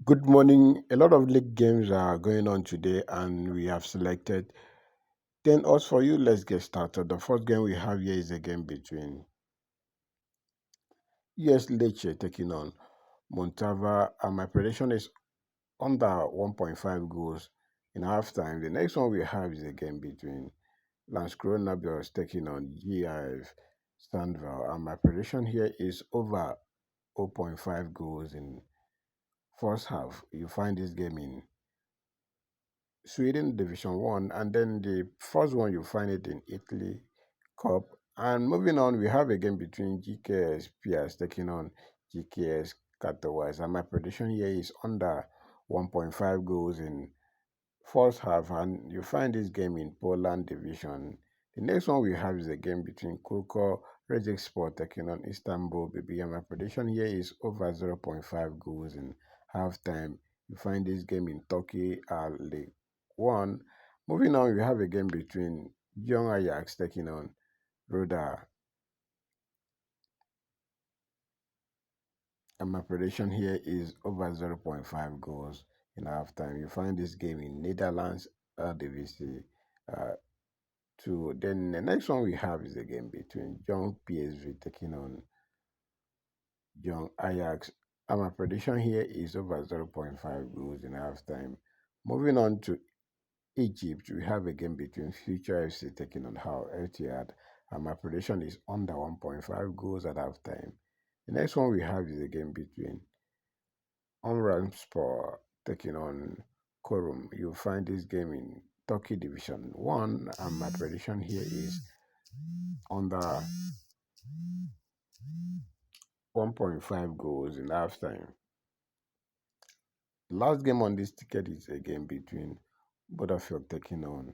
Good morning. A lot of league games are going on today, and we have selected 10 odds for you. Let's get started. The first game we have here is a game between US Lecce taking on Montava, and my prediction is under 1.5 goals in halftime. The next one we have is a game between Landskrona Bears taking on GIF Sandval, and my prediction here is over zero point 0.5 goals in first half. You find this game in Sweden Division 1, and then the first one you find it in Italy Cup. And moving on, we have a game between GKS Pias taking on GKS Katowice, and my prediction here is under 1.5 goals in first half, and you find this game in Poland Division. The next one we have is a game between Kulko Rejek Sport taking on Istanbul BB, and my prediction here is over zero point 0.5 goals in halftime. You find this game in Turkey League 1. Moving on, we have a game between Young Ajax taking on Roda, and my prediction here is over zero point 0.5 goals in halftime. You find this game in Netherlands Eredivisie. Then the next one we have is a game between Young PSV taking on Young Ajax. And my prediction here is over zero point 0.5 goals in halftime. Moving on to Egypt, we have a game between Future FC taking on Al Etihad, and my prediction is under 1.5 goals at halftime. The next one we have is a game between Sport taking on Korum. You'll find this game in Turkey Division 1, and my prediction here is under 1.5 goals in halftime. The last game on this ticket is a game between Butterfield taking on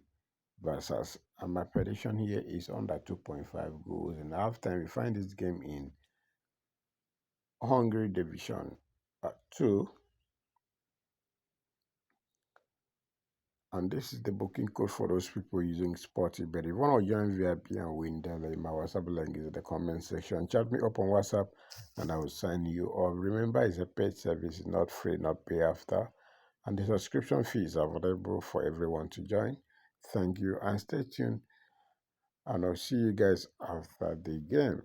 versus, and my prediction here is under 2.5 goals in halftime. We find this game in Hungary Division 2, and this is the booking code for those people using Sporty. But if you want to join VIP and win, then my WhatsApp link is in the comment section. Chat me up on WhatsApp and I will sign you up. Remember, it's a paid service, not free, not pay after. And the subscription fee is available for everyone to join. Thank you and stay tuned. And I'll see you guys after the game.